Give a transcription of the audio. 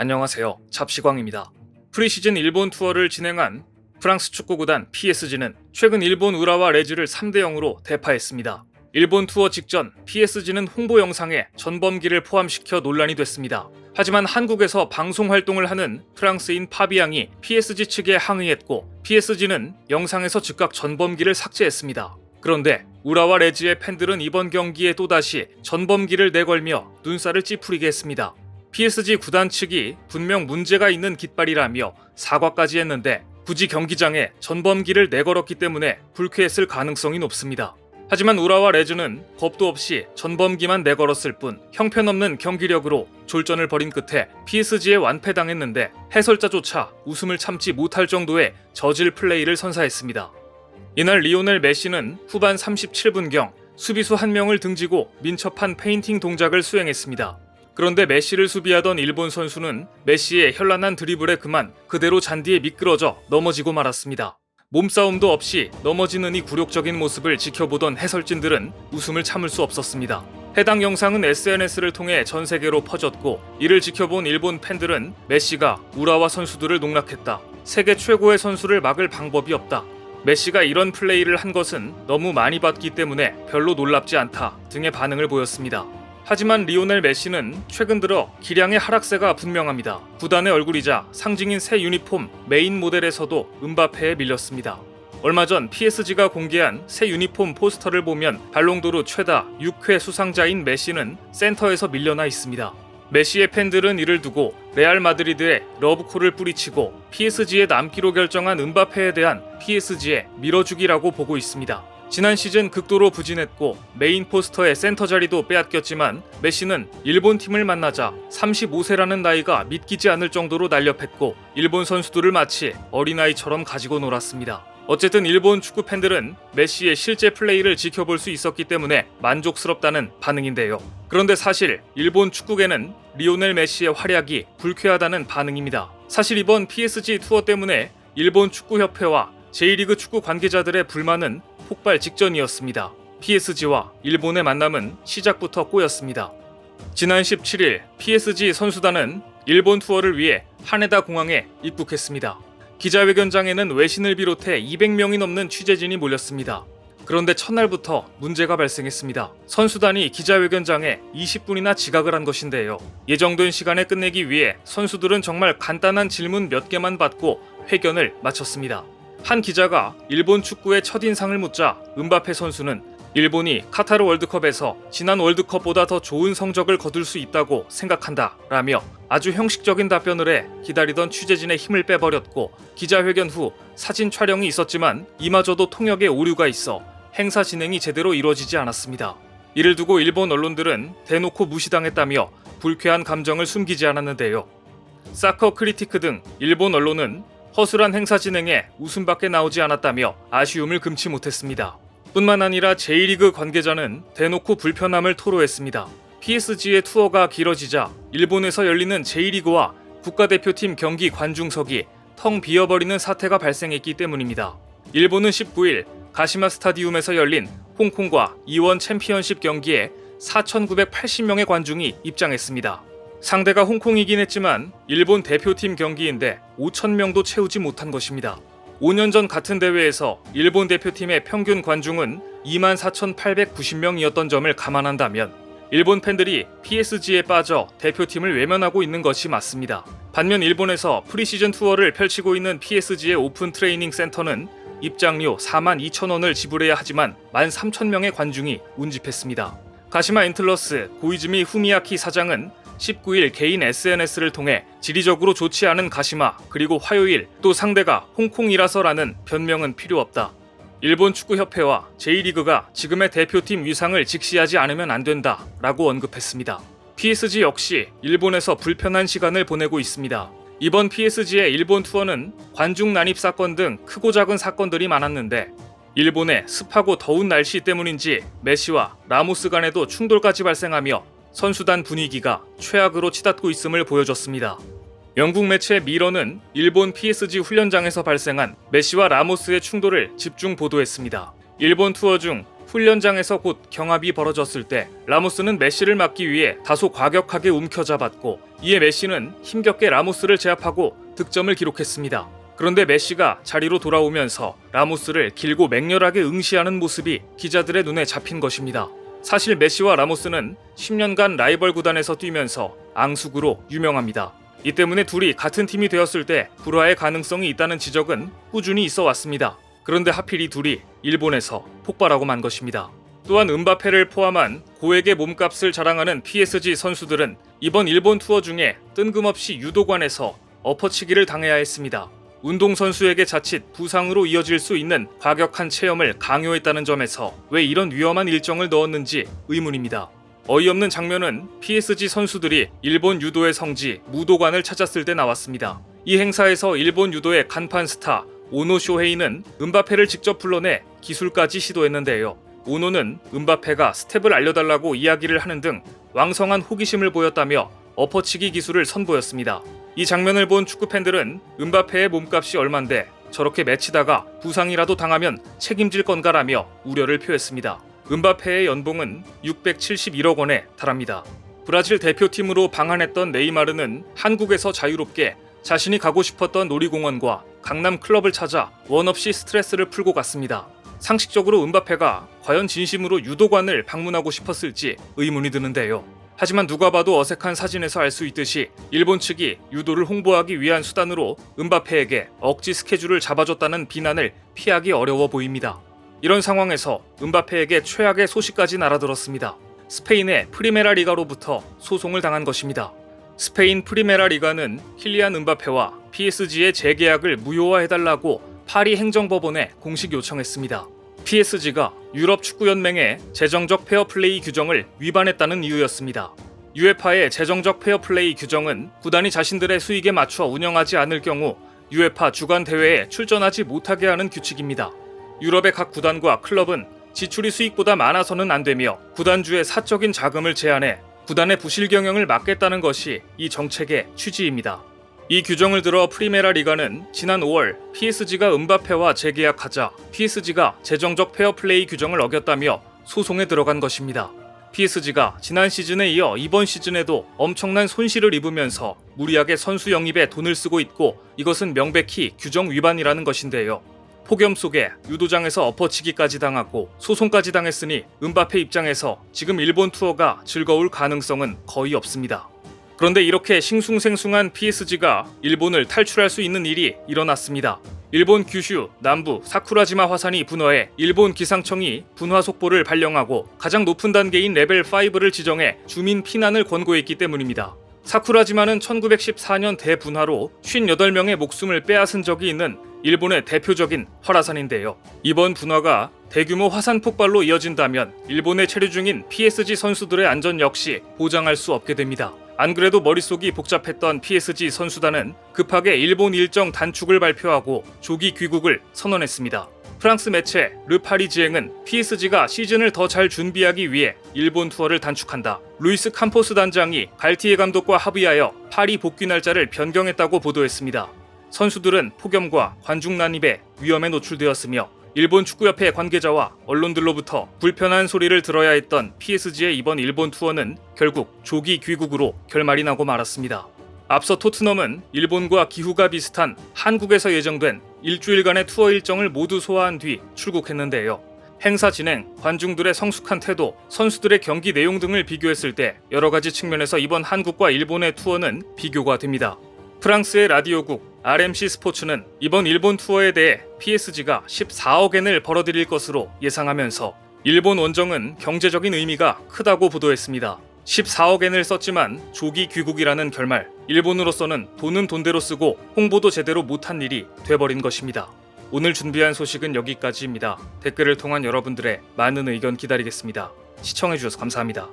안녕하세요. 잡시광입니다. 프리시즌 일본 투어를 진행한 프랑스 축구구단 PSG는 최근 일본 우라와 레즈를 3대0으로 대파했습니다. 일본 투어 직전 PSG는 홍보 영상에 전범기를 포함시켜 논란이 됐습니다. 하지만 한국에서 방송 활동을 하는 프랑스인 파비앙이 PSG 측에 항의했고 PSG는 영상에서 즉각 전범기를 삭제했습니다. 그런데 우라와 레즈의 팬들은 이번 경기에 또다시 전범기를 내걸며 눈살을 찌푸리게 했습니다. PSG 구단 측이 분명 문제가 있는 깃발이라며 사과까지 했는데 굳이 경기장에 전범기를 내걸었기 때문에 불쾌했을 가능성이 높습니다. 하지만 우라와 레즈는 겁도 없이 전범기만 내걸었을 뿐 형편없는 경기력으로 졸전을 벌인 끝에 PSG에 완패당했는데 해설자조차 웃음을 참지 못할 정도의 저질 플레이를 선사했습니다. 이날 리오넬 메시는 후반 37분경 수비수 한 명을 등지고 민첩한 페인팅 동작을 수행했습니다. 그런데 메시를 수비하던 일본 선수는 메시의 현란한 드리블에 그만 그대로 잔디에 미끄러져 넘어지고 말았습니다. 몸싸움도 없이 넘어지는 이 굴욕적인 모습을 지켜보던 해설진들은 웃음을 참을 수 없었습니다. 해당 영상은 SNS를 통해 전 세계로 퍼졌고 이를 지켜본 일본 팬들은 메시가 우라와 선수들을 농락했다. 세계 최고의 선수를 막을 방법이 없다. 메시가 이런 플레이를 한 것은 너무 많이 봤기 때문에 별로 놀랍지 않다 등의 반응을 보였습니다. 하지만 리오넬 메시는 최근 들어 기량의 하락세가 분명합니다. 구단의 얼굴이자 상징인 새 유니폼 메인 모델에서도 음바페에 밀렸습니다. 얼마 전 PSG가 공개한 새 유니폼 포스터를 보면 발롱도르 최다 6회 수상자인 메시는 센터에서 밀려나 있습니다. 메시의 팬들은 이를 두고 레알 마드리드에 러브콜을 뿌리치고 PSG에 남기로 결정한 음바페에 대한 PSG의 밀어주기라고 보고 있습니다. 지난 시즌 극도로 부진했고 메인 포스터의 센터 자리도 빼앗겼지만 메시는 일본 팀을 만나자 35세라는 나이가 믿기지 않을 정도로 날렵했고 일본 선수들을 마치 어린아이처럼 가지고 놀았습니다. 어쨌든 일본 축구 팬들은 메시의 실제 플레이를 지켜볼 수 있었기 때문에 만족스럽다는 반응인데요. 그런데 사실 일본 축구계는 리오넬 메시의 활약이 불쾌하다는 반응입니다. 사실 이번 PSG 투어 때문에 일본 축구협회와 J리그 축구 관계자들의 불만은 폭발 직전이었습니다. PSG와 일본의 만남은 시작부터 꼬였습니다. 지난 17일 PSG 선수단은 일본 투어를 위해 하네다 공항에 입국했습니다. 기자회견장에는 외신을 비롯해 200명이 넘는 취재진이 몰렸습니다. 그런데 첫날부터 문제가 발생했습니다. 선수단이 기자회견장에 20분이나 지각을 한 것인데요. 예정된 시간에 끝내기 위해 선수들은 정말 간단한 질문 몇 개만 받고 회견을 마쳤습니다. 한 기자가 일본 축구의 첫인상을 묻자 음바페 선수는 일본이 카타르 월드컵에서 지난 월드컵보다 더 좋은 성적을 거둘 수 있다고 생각한다 라며 아주 형식적인 답변을 해 기다리던 취재진의 힘을 빼버렸고 기자회견 후 사진 촬영이 있었지만 이마저도 통역에 오류가 있어 행사 진행이 제대로 이루어지지 않았습니다. 이를 두고 일본 언론들은 대놓고 무시당했다며 불쾌한 감정을 숨기지 않았는데요. 사커 크리티크 등 일본 언론은 허술한 행사 진행에 웃음밖에 나오지 않았다며 아쉬움을 금치 못했습니다. 뿐만 아니라 J리그 관계자는 대놓고 불편함을 토로했습니다. PSG의 투어가 길어지자 일본에서 열리는 J리그와 국가대표팀 경기 관중석이 텅 비어버리는 사태가 발생했기 때문입니다. 일본은 19일 가시마 스타디움에서 열린 홍콩과 이원 챔피언십 경기에 4,980명의 관중이 입장했습니다. 상대가 홍콩이긴 했지만 일본 대표팀 경기인데 5,000명도 채우지 못한 것입니다. 5년 전 같은 대회에서 일본 대표팀의 평균 관중은 24,890명이었던 점을 감안한다면 일본 팬들이 PSG에 빠져 대표팀을 외면하고 있는 것이 맞습니다. 반면 일본에서 프리시즌 투어를 펼치고 있는 PSG의 오픈 트레이닝 센터는 입장료 42,000원을 지불해야 하지만 13,000명의 관중이 운집했습니다. 가시마 엔틀러스 고이즈미 후미야키 사장은 19일 개인 SNS를 통해 지리적으로 좋지 않은 가시마 그리고 화요일 또 상대가 홍콩이라서라는 변명은 필요 없다. 일본 축구협회와 J리그가 지금의 대표팀 위상을 직시하지 않으면 안 된다 라고 언급했습니다. PSG 역시 일본에서 불편한 시간을 보내고 있습니다. 이번 PSG의 일본 투어는 관중 난입 사건 등 크고 작은 사건들이 많았는데 일본의 습하고 더운 날씨 때문인지 메시와 라모스 간에도 충돌까지 발생하며 선수단 분위기가 최악으로 치닫고 있음을 보여줬습니다. 영국 매체 미러는 일본 PSG 훈련장에서 발생한 메시와 라모스의 충돌을 집중 보도했습니다. 일본 투어 중 훈련장에서 곧 경합이 벌어졌을 때 라모스는 메시를 막기 위해 다소 과격하게 움켜잡았고, 이에 메시는 힘겹게 라모스를 제압하고 득점을 기록했습니다. 그런데 메시가 자리로 돌아오면서 라모스를 길고 맹렬하게 응시하는 모습이 기자들의 눈에 잡힌 것입니다. 사실 메시와 라모스는 10년간 라이벌 구단에서 뛰면서 앙숙으로 유명합니다. 이 때문에 둘이 같은 팀이 되었을 때 불화의 가능성이 있다는 지적은 꾸준히 있어 왔습니다. 그런데 하필 이 둘이 일본에서 폭발하고 만 것입니다. 또한 음바페를 포함한 고액의 몸값을 자랑하는 PSG 선수들은 이번 일본 투어 중에 뜬금없이 유도관에서 엎어치기를 당해야 했습니다. 운동선수에게 자칫 부상으로 이어질 수 있는 과격한 체험을 강요했다는 점에서 왜 이런 위험한 일정을 넣었는지 의문입니다. 어이없는 장면은 PSG 선수들이 일본 유도의 성지 무도관을 찾았을 때 나왔습니다. 이 행사에서 일본 유도의 간판 스타 오노 쇼헤이는 음바페를 직접 불러내 기술까지 시도했는데요. 오노는 음바페가 스텝을 알려달라고 이야기를 하는 등 왕성한 호기심을 보였다며 엎어치기 기술을 선보였습니다. 이 장면을 본 축구팬들은 음바페의 몸값이 얼만데 저렇게 맺히다가 부상이라도 당하면 책임질 건가라며 우려를 표했습니다. 음바페의 연봉은 671억 원에 달합니다. 브라질 대표팀으로 방한했던 네이마르는 한국에서 자유롭게 자신이 가고 싶었던 놀이공원과 강남 클럽을 찾아 원 없이 스트레스를 풀고 갔습니다. 상식적으로 음바페가 과연 진심으로 유도관을 방문하고 싶었을지 의문이 드는데요. 하지만 누가 봐도 어색한 사진에서 알 수 있듯이 일본 측이 유도를 홍보하기 위한 수단으로 음바페에게 억지 스케줄을 잡아줬다는 비난을 피하기 어려워 보입니다. 이런 상황에서 음바페에게 최악의 소식까지 날아들었습니다. 스페인의 프리메라 리가로부터 소송을 당한 것입니다. 스페인 프리메라 리가는 킬리안 음바페와 PSG의 재계약을 무효화해달라고 파리 행정법원에 공식 요청했습니다. PSG가 유럽 축구연맹의 재정적 페어플레이 규정을 위반했다는 이유였습니다. 유에파의 재정적 페어플레이 규정은 구단이 자신들의 수익에 맞춰 운영하지 않을 경우 유에파 주간 대회에 출전하지 못하게 하는 규칙입니다. 유럽의 각 구단과 클럽은 지출이 수익보다 많아서는 안 되며 구단주의 사적인 자금을 제한해 구단의 부실 경영을 막겠다는 것이 이 정책의 취지입니다. 이 규정을 들어 프리메라 리가는 지난 5월 PSG가 음바페와 재계약하자 PSG가 재정적 페어플레이 규정을 어겼다며 소송에 들어간 것입니다. PSG가 지난 시즌에 이어 이번 시즌에도 엄청난 손실을 입으면서 무리하게 선수 영입에 돈을 쓰고 있고 이것은 명백히 규정 위반이라는 것인데요. 폭염 속에 유도장에서 엎어치기까지 당하고 소송까지 당했으니 음바페 입장에서 지금 일본 투어가 즐거울 가능성은 거의 없습니다. 그런데 이렇게 싱숭생숭한 PSG가 일본을 탈출할 수 있는 일이 일어났습니다. 일본 규슈 남부 사쿠라지마 화산이 분화해 일본 기상청이 분화 속보를 발령하고 가장 높은 단계인 레벨 5를 지정해 주민 피난을 권고했기 때문입니다. 사쿠라지마는 1914년 대분화로 58명의 목숨을 빼앗은 적이 있는 일본의 대표적인 활화산인데요. 이번 분화가 대규모 화산 폭발로 이어진다면 일본에 체류 중인 PSG 선수들의 안전 역시 보장할 수 없게 됩니다. 안 그래도 머릿속이 복잡했던 PSG 선수단은 급하게 일본 일정 단축을 발표하고 조기 귀국을 선언했습니다. 프랑스 매체 르파리지앵은 PSG가 시즌을 더 잘 준비하기 위해 일본 투어를 단축한다. 루이스 캄포스 단장이 갈티에 감독과 합의하여 파리 복귀 날짜를 변경했다고 보도했습니다. 선수들은 폭염과 관중 난입에 위험에 노출되었으며 일본 축구협회 관계자와 언론들로부터 불편한 소리를 들어야 했던 PSG의 이번 일본 투어는 결국 조기 귀국으로 결말이 나고 말았습니다. 앞서 토트넘은 일본과 기후가 비슷한 한국에서 예정된 일주일간의 투어 일정을 모두 소화한 뒤 출국했는데요. 행사 진행, 관중들의 성숙한 태도, 선수들의 경기 내용 등을 비교했을 때 여러 가지 측면에서 이번 한국과 일본의 투어는 비교가 됩니다. 프랑스의 라디오국 RMC 스포츠는 이번 일본 투어에 대해 PSG가 14억 엔을 벌어들일 것으로 예상하면서 일본 원정은 경제적인 의미가 크다고 보도했습니다. 14억 엔을 썼지만 조기 귀국이라는 결말, 일본으로서는 돈은 돈대로 쓰고 홍보도 제대로 못한 일이 돼버린 것입니다. 오늘 준비한 소식은 여기까지입니다. 댓글을 통한 여러분들의 많은 의견 기다리겠습니다. 시청해주셔서 감사합니다.